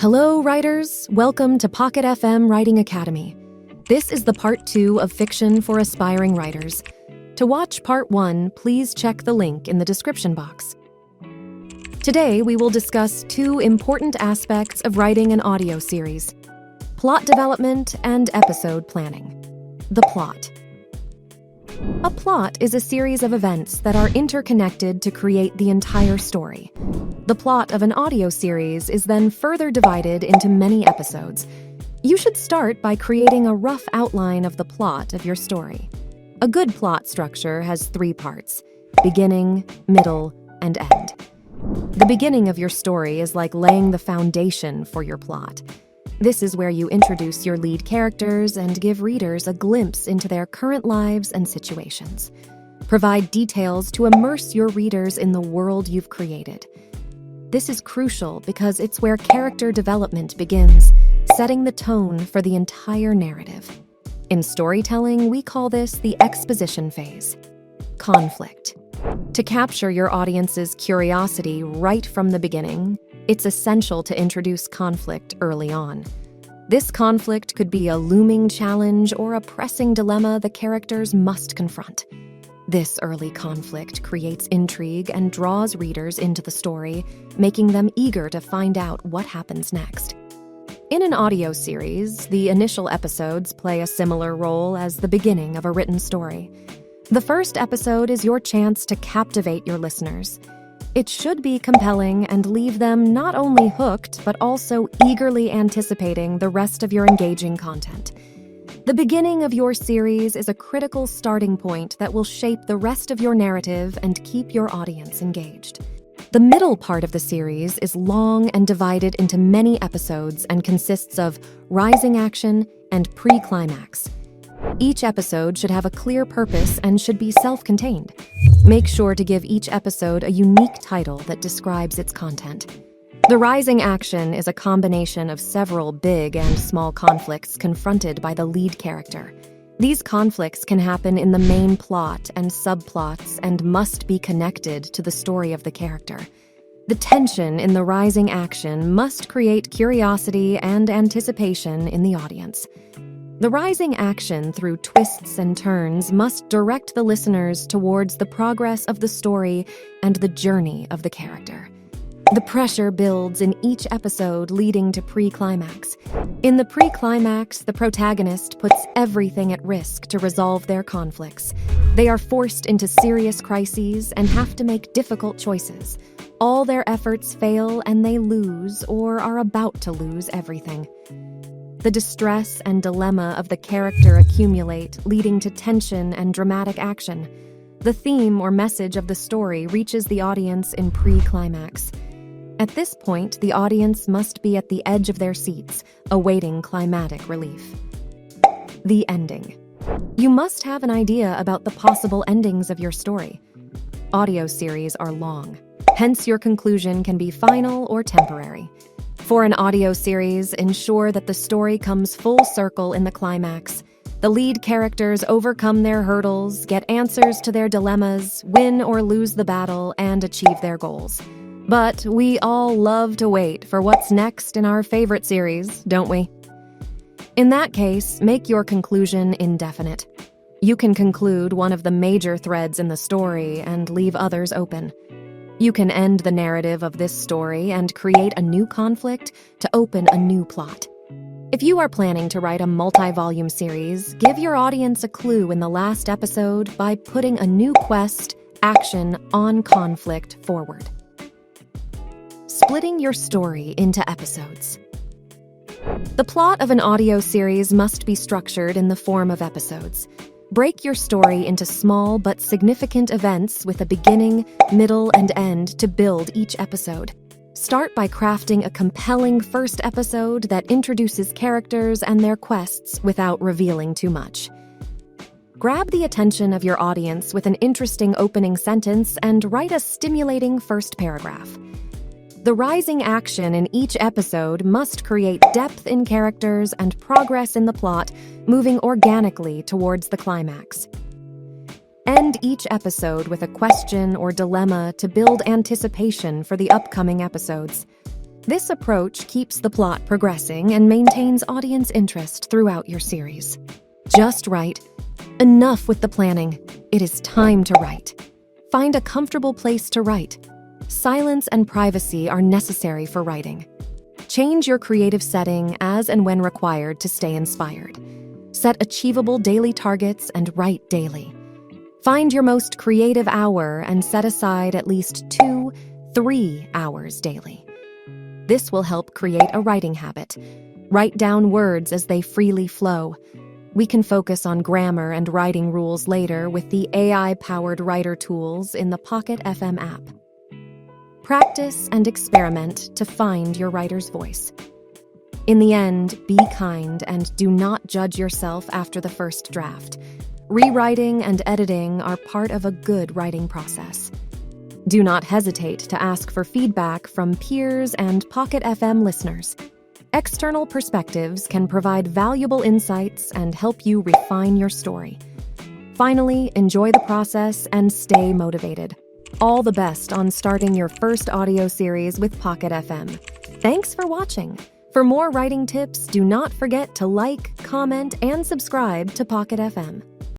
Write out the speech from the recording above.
Hello, writers! Welcome to Pocket FM Writing Academy. This is the part 2 of Fiction for Aspiring Writers. To watch part 1, please check the link in the description box. Today, we will discuss two important aspects of writing an audio series: plot development and episode planning. The plot. A plot is a series of events that are interconnected to create the entire story. The plot of an audio series is then further divided into many episodes. You should start by creating a rough outline of the plot of your story. A good plot structure has 3 parts: beginning, middle, and end. The beginning of your story is like laying the foundation for your plot. This is where you introduce your lead characters and give readers a glimpse into their current lives and situations. Provide details to immerse your readers in the world you've created. This is crucial because it's where character development begins, setting the tone for the entire narrative. In storytelling, we call this the exposition phase. Conflict. To capture your audience's curiosity right from the beginning, it's essential to introduce conflict early on. This conflict could be a looming challenge or a pressing dilemma the characters must confront. This early conflict creates intrigue and draws readers into the story, making them eager to find out what happens next. In an audio series, the initial episodes play a similar role as the beginning of a written story. The first episode is your chance to captivate your listeners. It should be compelling and leave them not only hooked, but also eagerly anticipating the rest of your engaging content. The beginning of your series is a critical starting point that will shape the rest of your narrative and keep your audience engaged. The middle part of the series is long and divided into many episodes and consists of rising action and pre-climax. Each episode should have a clear purpose and should be self-contained. Make sure to give each episode a unique title that describes its content. The rising action is a combination of several big and small conflicts confronted by the lead character. These conflicts can happen in the main plot and subplots and must be connected to the story of the character. The tension in the rising action must create curiosity and anticipation in the audience. The rising action through twists and turns must direct the listeners towards the progress of the story and the journey of the character. The pressure builds in each episode, leading to pre-climax. In the pre-climax, the protagonist puts everything at risk to resolve their conflicts. They are forced into serious crises and have to make difficult choices. All their efforts fail and they lose or are about to lose everything. The distress and dilemma of the character accumulate, leading to tension and dramatic action. The theme or message of the story reaches the audience in pre-climax. At this point, the audience must be at the edge of their seats, awaiting climatic relief. The ending. You must have an idea about the possible endings of your story. Audio series are long, hence your conclusion can be final or temporary. For an audio series, ensure that the story comes full circle in the climax. The lead characters overcome their hurdles, get answers to their dilemmas, win or lose the battle, and achieve their goals. But we all love to wait for what's next in our favorite series, don't we? In that case, make your conclusion indefinite. You can conclude one of the major threads in the story and leave others open. You can end the narrative of this story and create a new conflict to open a new plot. If you are planning to write a multi-volume series, give your audience a clue in the last episode by putting a new quest, action, on conflict forward. Splitting your story into episodes. The plot of an audio series must be structured in the form of episodes. Break your story into small but significant events with a beginning, middle, and end to build each episode. Start by crafting a compelling first episode that introduces characters and their quests without revealing too much. Grab the attention of your audience with an interesting opening sentence and write a stimulating first paragraph. The rising action in each episode must create depth in characters and progress in the plot, moving organically towards the climax. End each episode with a question or dilemma to build anticipation for the upcoming episodes. This approach keeps the plot progressing and maintains audience interest throughout your series. Just write. Enough with the planning. It is time to write. Find a comfortable place to write. Silence and privacy are necessary for writing. Change your creative setting as and when required to stay inspired. Set achievable daily targets and write daily. Find your most creative hour and set aside at least 2-3 hours daily. This will help create a writing habit. Write down words as they freely flow. We can focus on grammar and writing rules later with the AI-powered writer tools in the Pocket FM app. Practice and experiment to find your writer's voice. In the end, be kind and do not judge yourself after the first draft. Rewriting and editing are part of a good writing process. Do not hesitate to ask for feedback from peers and Pocket FM listeners. External perspectives can provide valuable insights and help you refine your story. Finally, enjoy the process and stay motivated. All the best on starting your first audio series with Pocket FM. Thanks for watching. For more writing tips, do not forget to like, comment, and subscribe to Pocket FM.